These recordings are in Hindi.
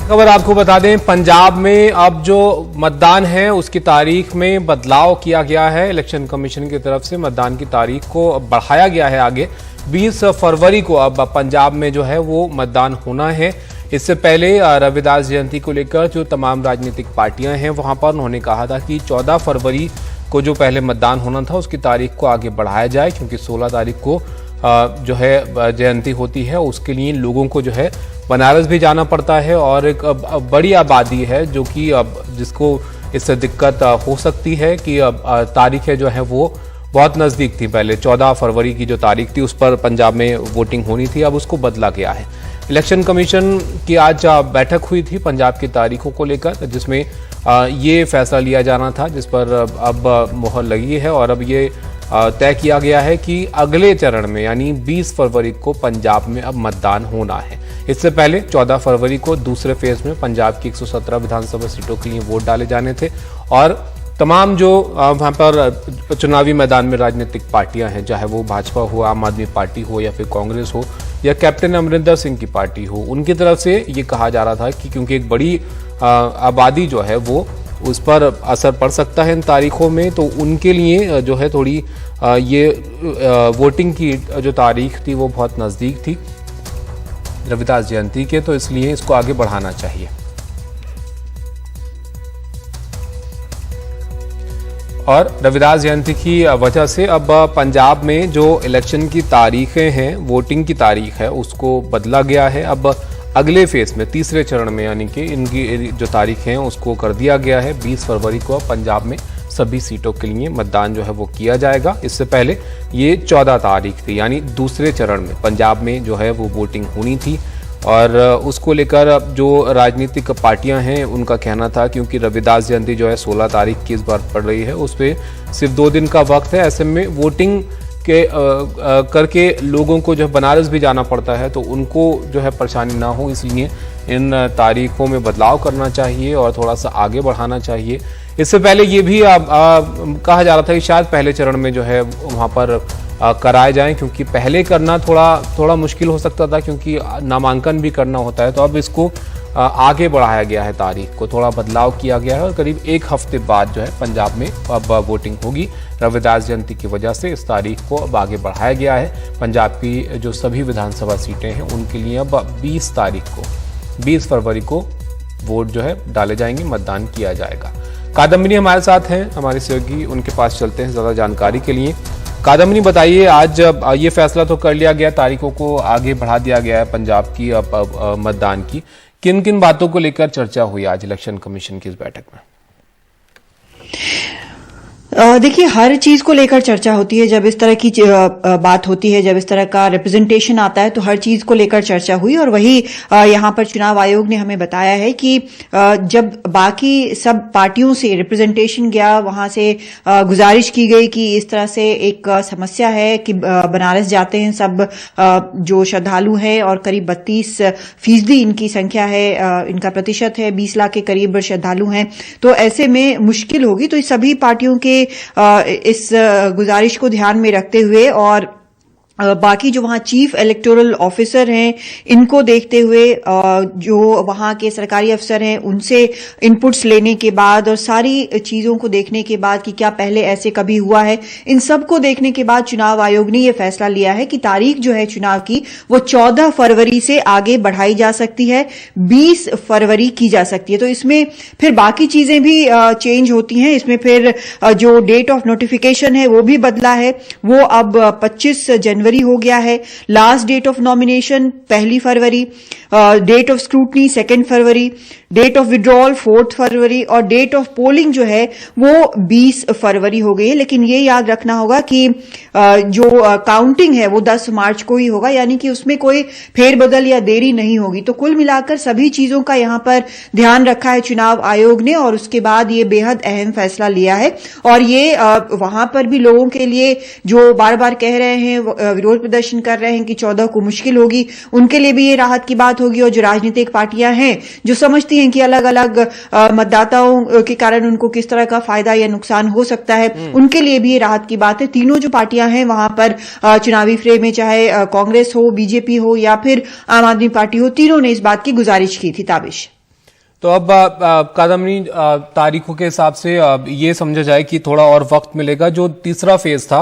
खबर आपको बता दें, पंजाब में अब जो मतदान है उसकी तारीख में बदलाव किया गया है। इलेक्शन कमीशन की तरफ से मतदान की तारीख को बढ़ाया गया है आगे। 20 फरवरी को अब पंजाब में जो है वो मतदान होना है। इससे पहले रविदास जयंती को लेकर जो तमाम राजनीतिक पार्टियां हैं वहां पर उन्होंने कहा था कि 14 फरवरी को जो पहले मतदान होना था उसकी तारीख को आगे बढ़ाया जाए, क्योंकि 16 तारीख को जो है जयंती होती है। उसके लिए लोगों को जो है बनारस भी जाना पड़ता है और एक बड़ी आबादी है जो कि अब जिसको इससे दिक्कत हो सकती है कि अब तारीखें जो है वो बहुत नज़दीक थी। पहले 14 फरवरी की जो तारीख थी उस पर पंजाब में वोटिंग होनी थी, अब उसको बदला गया है। इलेक्शन कमीशन की आज बैठक हुई थी पंजाब की तारीखों को लेकर, जिसमें ये फैसला लिया जाना था, जिस पर अब मुहर लगी है और अब ये तय किया गया है कि अगले चरण में यानी 20 फरवरी को पंजाब में अब मतदान होना है। इससे पहले 14 फरवरी को दूसरे फेज में पंजाब की 117 विधानसभा सीटों के लिए वोट डाले जाने थे और तमाम जो वहां पर चुनावी मैदान में राजनीतिक पार्टियां हैं, चाहे वो भाजपा हो, आम आदमी पार्टी हो या फिर कांग्रेस हो या कैप्टन अमरिंदर सिंह की पार्टी हो, उनकी तरफ से ये कहा जा रहा था कि क्योंकि एक बड़ी आबादी जो है वो उस पर असर पड़ सकता है इन तारीखों में, तो उनके लिए जो है थोड़ी ये वोटिंग की जो तारीख थी वो बहुत नज़दीक थी रविदास जयंती के, तो इसलिए इसको आगे बढ़ाना चाहिए। और रविदास जयंती की वजह से अब पंजाब में जो इलेक्शन की तारीखें हैं, वोटिंग की तारीख है, उसको बदला गया है। अब अगले फेज में तीसरे चरण में यानी कि इनकी जो तारीखें हैं उसको कर दिया गया है 20 फरवरी को पंजाब में सभी सीटों के लिए मतदान जो है वो किया जाएगा। इससे पहले ये 14 तारीख थी, यानी दूसरे चरण में पंजाब में जो है वो वोटिंग होनी थी और उसको लेकर जो राजनीतिक पार्टियां हैं उनका कहना था क्योंकि रविदास जयंती जो है 16 तारीख की इस बार पड़ रही है, उस पर सिर्फ 2 दिन का वक्त है। ऐसे में वोटिंग के करके लोगों को जो बनारस भी जाना पड़ता है, तो उनको जो है परेशानी ना हो, इसलिए इन तारीखों में बदलाव करना चाहिए और थोड़ा सा आगे बढ़ाना चाहिए। इससे पहले ये भी कहा जा रहा था कि शायद पहले चरण में जो है वहाँ पर कराए जाएं, क्योंकि पहले करना थोड़ा मुश्किल हो सकता था क्योंकि नामांकन भी करना होता है। तो अब इसको आगे बढ़ाया गया है, तारीख को थोड़ा बदलाव किया गया है और करीब 1 हफ्ते बाद जो है पंजाब में अब वोटिंग होगी। रविदास जयंती की वजह से इस तारीख को अब आगे बढ़ाया गया है। पंजाब की जो सभी विधानसभा सीटें हैं उनके लिए अब 20 फरवरी को वोट जो है डाले जाएंगे, मतदान किया जाएगा। कादम्बिनी हमारे साथ हैं, हमारे सहयोगी, उनके पास चलते हैं ज़्यादा जानकारी के लिए। कादम्बिनी, बताइए, आज ये फैसला तो कर लिया गया, तारीखों को आगे बढ़ा दिया गया है पंजाब की मतदान की, किन किन बातों को लेकर चर्चा हुई आज इलेक्शन कमीशन की इस बैठक में? देखिए, हर चीज को लेकर चर्चा होती है जब इस तरह की बात होती है, जब इस तरह का रिप्रेजेंटेशन आता है तो हर चीज को लेकर चर्चा हुई। और वही यहां पर चुनाव आयोग ने हमें बताया है कि जब बाकी सब पार्टियों से रिप्रेजेंटेशन गया, वहां से गुजारिश की गई कि इस तरह से एक समस्या है कि बनारस जाते हैं सब जो श्रद्धालु हैं और करीब 32% इनकी संख्या है, इनका प्रतिशत है, 20 लाख के करीब श्रद्धालु हैं, तो ऐसे में मुश्किल होगी। तो सभी पार्टियों के इस गुजारिश को ध्यान में रखते हुए और बाकी जो वहां चीफ इलेक्टोरल ऑफिसर हैं इनको देखते हुए जो वहां के सरकारी अफसर हैं उनसे इनपुट्स लेने के बाद और सारी चीजों को देखने के बाद कि क्या पहले ऐसे कभी हुआ है, इन सब को देखने के बाद चुनाव आयोग ने यह फैसला लिया है कि तारीख जो है चुनाव की वो 14 फरवरी से आगे बढ़ाई जा सकती है, 20 फरवरी की जा सकती है। तो इसमें फिर बाकी चीजें भी चेंज होती हैं। इसमें फिर जो डेट ऑफ नोटिफिकेशन है वो भी बदला है, वो अब 25 जनवरी हो गया है। लास्ट डेट ऑफ नॉमिनेशन 1 फरवरी, डेट ऑफ स्क्रूटनी 2 फरवरी, डेट ऑफ विड्रॉल 4 फरवरी और डेट ऑफ पोलिंग जो है वो 20 फरवरी हो गई है। लेकिन ये याद रखना होगा कि जो काउंटिंग है वो 10 मार्च को ही होगा, यानी कि उसमें कोई फेरबदल या देरी नहीं होगी। तो कुल मिलाकर सभी चीजों का यहां पर ध्यान रखा है चुनाव आयोग ने और उसके बाद ये बेहद अहम फैसला लिया है। और ये वहां पर भी लोगों के लिए जो बार बार कह रहे हैं, विरोध प्रदर्शन कर रहे हैं कि 14 को मुश्किल होगी, उनके लिए भी ये राहत की बात होगी। और जो राजनीतिक पार्टियां हैं जो समझती हैं कि अलग अलग मतदाताओं के कारण उनको किस तरह का फायदा या नुकसान हो सकता है, उनके लिए भी ये राहत की बात है। तीनों जो पार्टियां हैं वहां पर चुनावी फ्रेम में, चाहे कांग्रेस हो, बीजेपी हो या फिर आम आदमी पार्टी हो, तीनों ने इस बात की गुजारिश की थी। ताबिश। तो अब कादम्बरी तारीखों के हिसाब से ये समझा जाए कि थोड़ा और वक्त मिलेगा। जो तीसरा फेज था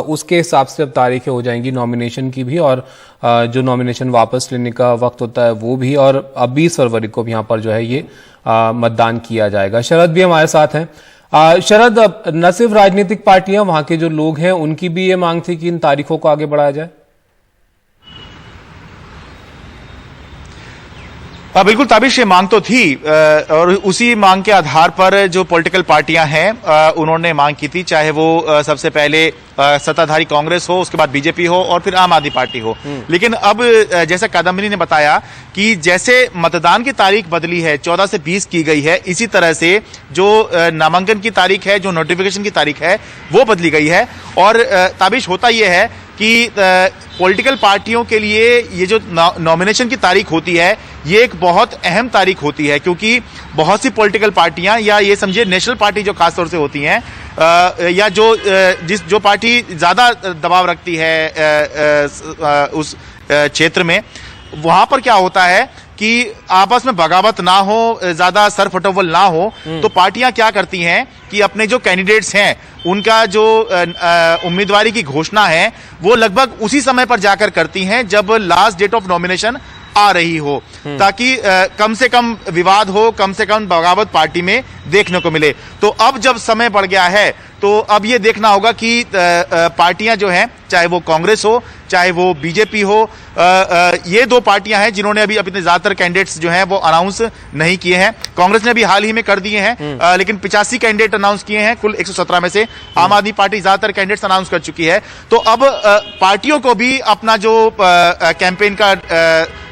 उसके हिसाब से अब तारीखें हो जाएंगी नॉमिनेशन की भी, और जो नॉमिनेशन वापस लेने का वक्त होता है वो भी, और अब 20 फरवरी को भी यहाँ पर जो है ये मतदान किया जाएगा। शरद भी हमारे साथ हैं। शरद, न सिर्फ राजनीतिक पार्टियां, वहां के जो लोग हैं उनकी भी ये मांग थी कि इन तारीखों को आगे बढ़ाया जाए। बिल्कुल ताबिश, ये मांग तो थी और उसी मांग के आधार पर जो पॉलिटिकल पार्टियां हैं उन्होंने मांग की थी, चाहे वो सबसे पहले सत्ताधारी कांग्रेस हो, उसके बाद बीजेपी हो और फिर आम आदमी पार्टी हो। लेकिन अब जैसा कादम्बरी ने बताया कि जैसे मतदान की तारीख बदली है, 14 से 20 की गई है, इसी तरह से जो नामांकन की तारीख है, जो नोटिफिकेशन की तारीख है, वो बदली गई है। और ताबिश होता यह है कि पॉलिटिकल पार्टियों के लिए ये जो नॉमिनेशन की तारीख होती है, ये एक बहुत अहम तारीख होती है, क्योंकि बहुत सी पॉलिटिकल पार्टियां, या ये समझिए नेशनल पार्टी जो खासतौर से होती हैं, या जो पार्टी ज्यादा दबाव रखती है उस क्षेत्र में, वहां पर क्या होता है कि आपस में बगावत ना हो, ज्यादा सर फटोवल ना हो, तो पार्टियां क्या करती हैं कि अपने जो कैंडिडेट्स हैं उनका जो उम्मीदवारी की घोषणा है वो लगभग उसी समय पर जाकर करती हैं जब लास्ट डेट ऑफ नॉमिनेशन आ रही हो, ताकि कम से कम विवाद हो, कम से कम बगावत पार्टी में देखने को मिले। तो अब जब समय बढ़ गया है तो अब ये देखना होगा कि पार्टियां जो हैं, चाहे वो कांग्रेस हो, चाहे वो बीजेपी हो, ये दो पार्टियां हैं जिन्होंने अभी अपने ज्यादातर कैंडिडेट्स जो हैं वो अनाउंस नहीं किए हैं। कांग्रेस ने अभी हाल ही में कर दिए हैं, लेकिन 85 कैंडिडेट अनाउंस किए हैं कुल 117 में से। आम आदमी पार्टी ज्यादातर कैंडिडेट्स अनाउंस कर चुकी है। तो अब पार्टियों को भी अपना जो कैंपेन का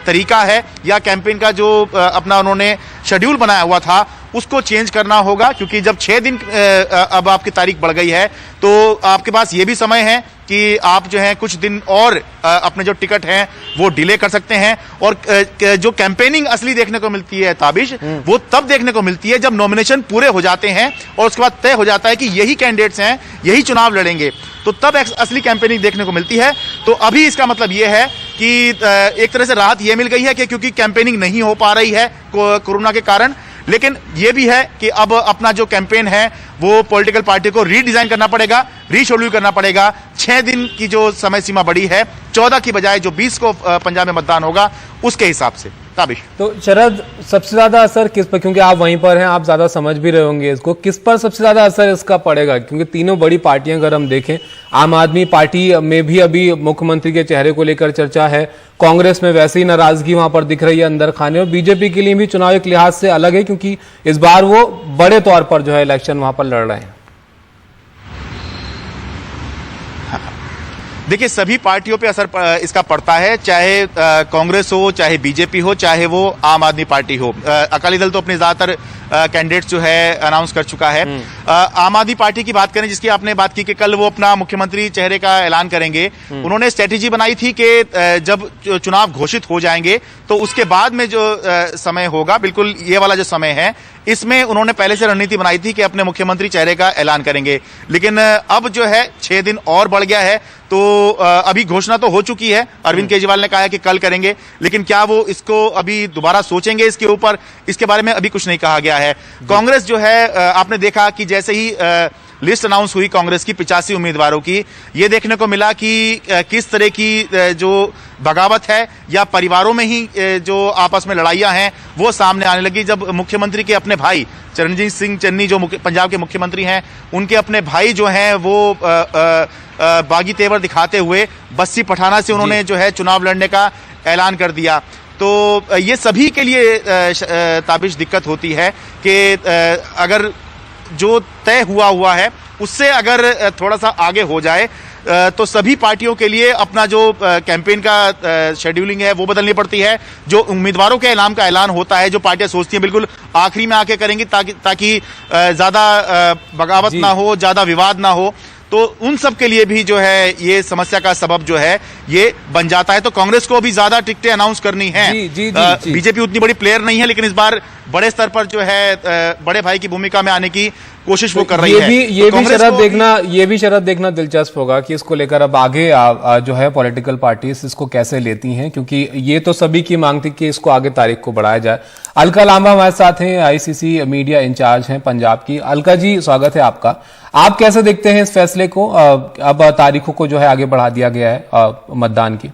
तरीका है, या कैंपेन का जो अपना उन्होंने शेड्यूल बनाया हुआ था, उसको चेंज करना होगा, क्योंकि जब 6 दिन अब आपकी तारीख बढ़ गई है तो आपके पास ये भी समय है कि आप जो है कुछ दिन और अपने जो टिकट हैं वो डिले कर सकते हैं। और जो कैंपेनिंग असली देखने को मिलती है ताबिश, वो तब देखने को मिलती है जब नॉमिनेशन पूरे हो जाते हैं और उसके बाद तय हो जाता है कि यही कैंडिडेट्स हैं, यही चुनाव लड़ेंगे, तो तब असली कैंपेनिंग देखने को मिलती है। तो अभी इसका मतलब यह है कि एक तरह से राहत यह मिल गई है कि क्योंकि कैंपेनिंग नहीं हो पा रही है कोरोना के कारण, लेकिन यह भी है कि अब अपना जो कैंपेन है वो पॉलिटिकल पार्टी को रीडिजाइन करना पड़ेगा, रीशेड्यूल करना पड़ेगा। 6 दिन की जो समय सीमा बढ़ी है, 14 की बजाय जो 20 को पंजाब में मतदान होगा, उसके हिसाब से। ताबिश, तो शरद, सबसे ज्यादा असर किस पर, क्योंकि आप वहीं पर हैं, आप ज्यादा समझ भी रहे होंगे इसको, किस पर सबसे ज्यादा असर इसका पड़ेगा? क्योंकि तीनों बड़ी पार्टियां अगर हम देखें, आम आदमी पार्टी में भी अभी मुख्यमंत्री के चेहरे को लेकर चर्चा है, कांग्रेस में वैसे ही नाराजगी वहां पर दिख रही है अंदर खाने, और बीजेपी के लिए भी चुनाव एक लिहाज से अलग है क्योंकि इस बार वो बड़े तौर पर जो है इलेक्शन वहां पर लड़ रहे हैं। देखिए, सभी पार्टियों पे असर इसका पड़ता है, चाहे कांग्रेस हो, चाहे बीजेपी हो, चाहे वो आम आदमी पार्टी हो। अकाली दल तो अपने ज्यादातर कैंडिडेट्स जो है अनाउंस कर चुका है। आम आदमी पार्टी की बात करें, जिसकी आपने बात की कि कल वो अपना मुख्यमंत्री चेहरे का ऐलान करेंगे, उन्होंने स्ट्रेटेजी बनाई थी कि जब चुनाव घोषित हो जाएंगे तो उसके बाद में जो समय होगा, बिल्कुल ये वाला जो समय है, इसमें उन्होंने पहले से रणनीति बनाई थी कि अपने मुख्यमंत्री चेहरे का ऐलान करेंगे। लेकिन अब जो है 6 दिन और बढ़ गया है, तो अभी घोषणा तो हो चुकी है, अरविंद केजरीवाल ने कहा है कि कल करेंगे, लेकिन क्या वो इसको अभी दोबारा सोचेंगे इसके ऊपर, इसके बारे में अभी कुछ नहीं कहा गया है। कांग्रेस जो है, आपने देखा कि जैसे ही लिस्ट अनाउंस हुई कांग्रेस की 85 उम्मीदवारों की, ये देखने को मिला कि किस तरह की जो बगावत है या परिवारों में ही जो आपस में लड़ाइयां हैं वो सामने आने लगी। जब मुख्यमंत्री के अपने भाई चरणजीत सिंह चन्नी जो पंजाब के मुख्यमंत्री हैं, उनके अपने भाई जो हैं वो बागी तेवर दिखाते हुए बस्सी पठाना से उन्होंने जो है चुनाव लड़ने का ऐलान कर दिया। तो ये सभी के लिए ताबिश दिक्कत होती है कि अगर जो तय हुआ है उससे अगर थोड़ा सा आगे हो जाए तो सभी पार्टियों के लिए अपना जो कैंपेन का शेड्यूलिंग है वो बदलनी पड़ती है। जो उम्मीदवारों के नाम का ऐलान होता है, जो पार्टियां सोचती हैं बिल्कुल आखिरी में आके करेंगी ताकि ज्यादा बगावत ना हो, ज्यादा विवाद ना हो, तो उन सब के लिए भी जो है ये समस्या का सबब जो है ये बन जाता है। तो कांग्रेस को अभी ज्यादा टिकटें अनाउंस करनी है। बीजेपी उतनी बड़ी प्लेयर नहीं है, लेकिन इस बार बड़े स्तर पर जो है बड़े भाई की भूमिका में आने की कोशिश वो कर रही ये है। भी ये तो भी कांग्रेस शरद को देखना ये भी शरद देखना दिलचस्प होगा कि इसको लेकर अब आगे जो है पॉलिटिकल पार्टीज इसको कैसे लेती हैं, क्योंकि ये तो सभी की मांग थी कि इसको आगे तारीख को बढ़ाया जाए। अलका लांबा हमारे साथ हैं, आईसीसी मीडिया इंचार्ज हैं पंजाब की। अलका जी, स्वागत है आपका। आप कैसे देखते हैं इस फैसले को? अब तारीखों को जो है आगे बढ़ा दिया गया है मतदान की।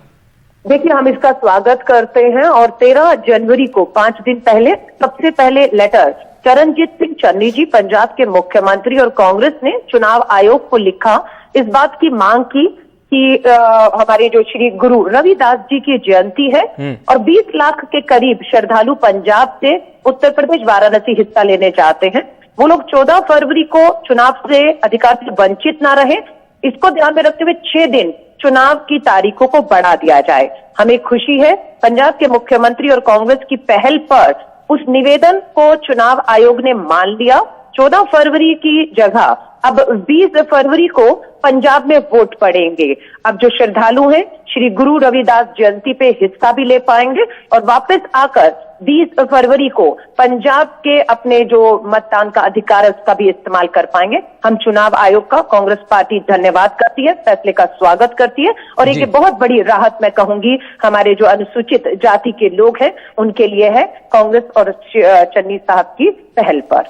देखिए, हम इसका स्वागत करते हैं और 13 जनवरी को 5 दिन पहले सबसे पहले लेटर चरणजीत सिंह चन्नी जी, पंजाब के मुख्यमंत्री, और कांग्रेस ने चुनाव आयोग को लिखा, इस बात की मांग की कि हमारे जो श्री गुरु रविदास जी की जयंती है और 20 लाख के करीब श्रद्धालु पंजाब से उत्तर प्रदेश वाराणसी हिस्सा लेने चाहते हैं। वो लोग 14 फरवरी को चुनाव से अधिकार से वंचित ना रहे, इसको ध्यान में रखते हुए 6 दिन चुनाव की तारीखों को बढ़ा दिया जाए। हमें खुशी है पंजाब के मुख्यमंत्री और कांग्रेस की पहल पर उस निवेदन को चुनाव आयोग ने मान लिया। 14 फरवरी की जगह अब 20 फरवरी को पंजाब में वोट पड़ेंगे। अब जो श्रद्धालु हैं श्री गुरु रविदास जयंती पे हिस्सा भी ले पाएंगे और वापस आकर 20 फरवरी को पंजाब के अपने जो मतदान का अधिकार है उसका भी इस्तेमाल कर पाएंगे। हम चुनाव आयोग का कांग्रेस पार्टी धन्यवाद करती है, फैसले का स्वागत करती है और एक बहुत बड़ी राहत मैं कहूंगी हमारे जो अनुसूचित जाति के लोग हैं उनके लिए है, कांग्रेस और चन्नी साहब की पहल पर।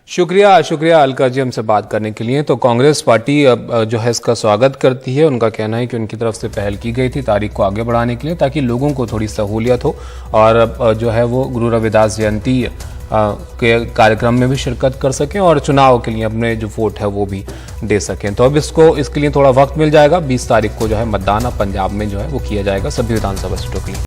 शुक्रिया अलका जी हमसे बात करने के लिए। तो कांग्रेस पार्टी जो है इसका स्वागत करती है। उनका कहना है कि उनकी तरफ से पहल की गई थी तारीख को आगे बढ़ाने के लिए, ताकि लोगों को थोड़ी सहूलियत हो और जो है वो गुरु रविदास जयंती के कार्यक्रम में भी शिरकत कर सकें और चुनाव के लिए अपने जो वोट है वो भी दे सकें। तो अब इसके लिए थोड़ा वक्त मिल जाएगा। 20 तारीख को जो है मतदान अब पंजाब में जो है वो किया जाएगा सभी विधानसभा सीटों के लिए।